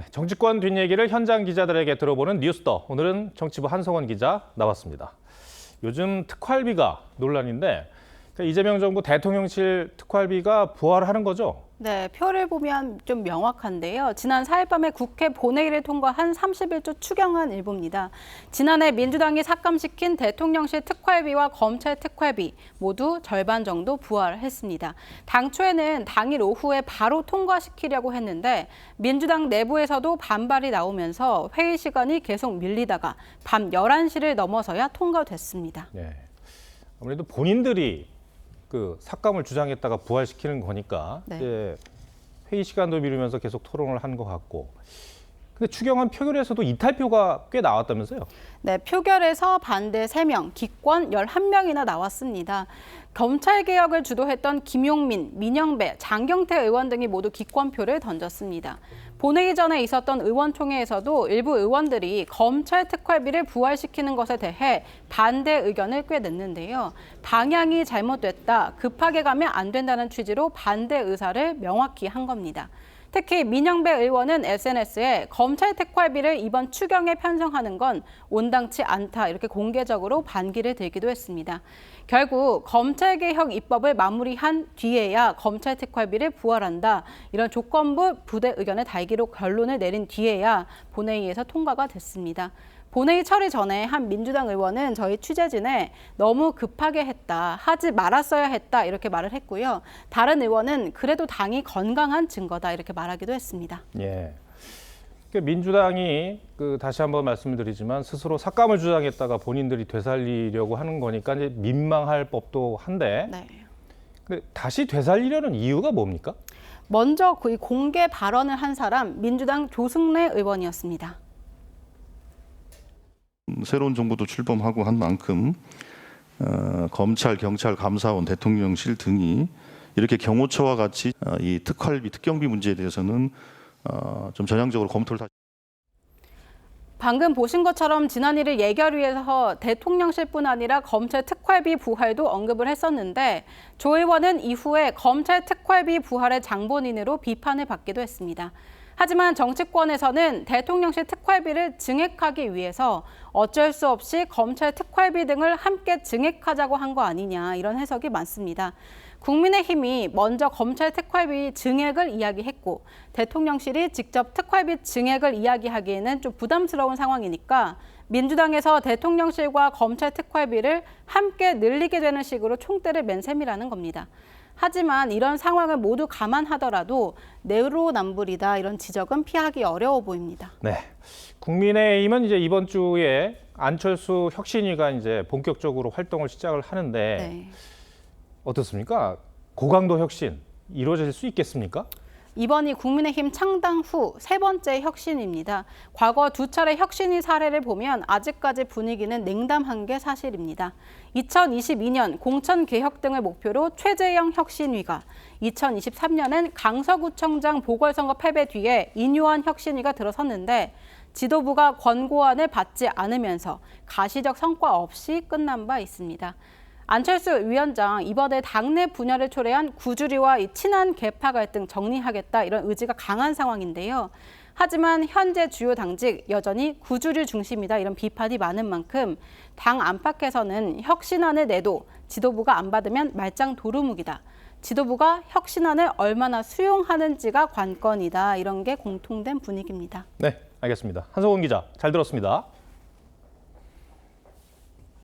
정치권 뒷얘기를 현장 기자들에게 들어보는 뉴스더. 오늘은 정치부 한성원 기자 나왔습니다. 요즘 특활비가 논란인데 이재명 정부 대통령실 특활비가 부활하는 거죠? 네, 표를 보면 좀 명확한데요. 지난 4일 밤에 국회 본회의를 통과한 31조 추경안 일부입니다. 지난해 민주당이 삭감시킨 대통령실 특활비와 검찰 특활비 모두 절반 정도 부활했습니다. 당초에는 당일 오후에 바로 통과시키려고 했는데 민주당 내부에서도 반발이 나오면서 회의 시간이 계속 밀리다가 밤 11시를 넘어서야 통과됐습니다. 네. 아무래도 본인들이 삭감을 주장했다가 부활시키는 거니까 네. 이제 회의 시간도 미루면서 계속 토론을 한 것 같고. 근데 추경안 표결에서도 이탈표가 꽤 나왔다면서요? 네, 표결에서 반대 3명, 기권 11명이나 나왔습니다. 검찰개혁을 주도했던 김용민, 민영배, 장경태 의원 등이 모두 기권표를 던졌습니다. 본회의 전에 있었던 의원총회에서도 일부 의원들이 검찰 특활비를 부활시키는 것에 대해 반대 의견을 꽤 냈는데요. 방향이 잘못됐다, 급하게 가면 안 된다는 취지로 반대 의사를 명확히 한 겁니다. 특히 민영배 의원은 SNS에 검찰 특활비를 이번 추경에 편성하는 건 온당치 않다 이렇게 공개적으로 반기를 들기도 했습니다. 결국 검찰개혁 입법을 마무리한 뒤에야 검찰 특활비를 부활한다 이런 조건부 부대 의견을 달기로 결론을 내린 뒤에야 본회의에서 통과가 됐습니다. 본회의 처리 전에 한 민주당 의원은 저희 취재진에 너무 급하게 했다, 하지 말았어야 했다 이렇게 말을 했고요. 다른 의원은 그래도 당이 건강한 증거다 이렇게 말하기도 했습니다. 예. 민주당이 다시 한번 말씀드리지만 스스로 삭감을 주장했다가 본인들이 되살리려고 하는 거니까 이제 민망할 법도 한데 네. 근데 다시 되살리려는 이유가 뭡니까? 먼저 그 공개 발언을 한 사람 민주당 조승래 의원이었습니다. 새로운 정부도 출범하고 한 만큼 검찰, 경찰, 감사원, 대통령실 등이 이렇게 경호처와 같이 이 특활비, 특경비 문제에 대해서는 좀 전향적으로 검토를 다시. 방금 보신 것처럼 지난 1일 예결위에서 대통령실뿐 아니라 검찰 특활비 부활도 언급을 했었는데 조 의원은 이후에 검찰 특활비 부활의 장본인으로 비판을 받기도 했습니다. 하지만 정치권에서는 대통령실 특활비를 증액하기 위해서 어쩔 수 없이 검찰 특활비 등을 함께 증액하자고 한 거 아니냐 이런 해석이 많습니다. 국민의힘이 먼저 검찰 특활비 증액을 이야기했고 대통령실이 직접 특활비 증액을 이야기하기에는 좀 부담스러운 상황이니까 민주당에서 대통령실과 검찰 특활비를 함께 늘리게 되는 식으로 총대를 맨 셈이라는 겁니다. 하지만 이런 상황을 모두 감안하더라도 내로남불이다 이런 지적은 피하기 어려워 보입니다. 네, 국민의힘은 이제 이번 주에 안철수 혁신위가 이제 본격적으로 활동을 시작을 하는데 네. 어떻습니까? 고강도 혁신 이루어질 수 있겠습니까? 이번이 국민의힘 창당 후 3번째 혁신입니다. 과거 2차례 혁신위 사례를 보면 아직까지 분위기는 냉담한 게 사실입니다. 2022년 공천개혁 등을 목표로 최재형 혁신위가, 2023년엔 강서구청장 보궐선거 패배 뒤에 인요한 혁신위가 들어섰는데 지도부가 권고안을 받지 않으면서 가시적 성과 없이 끝난 바 있습니다. 안철수 위원장 이번에 당내 분열을 초래한 구주리와 친한 계파 갈등 정리하겠다 이런 의지가 강한 상황인데요. 하지만 현재 주요 당직 여전히 구주류 중심이다 이런 비판이 많은 만큼 당 안팎에서는 혁신안을 내도 지도부가 안 받으면 말짱 도루묵이다. 지도부가 혁신안을 얼마나 수용하는지가 관건이다 이런 게 공통된 분위기입니다. 네, 알겠습니다. 한성원 기자 잘 들었습니다.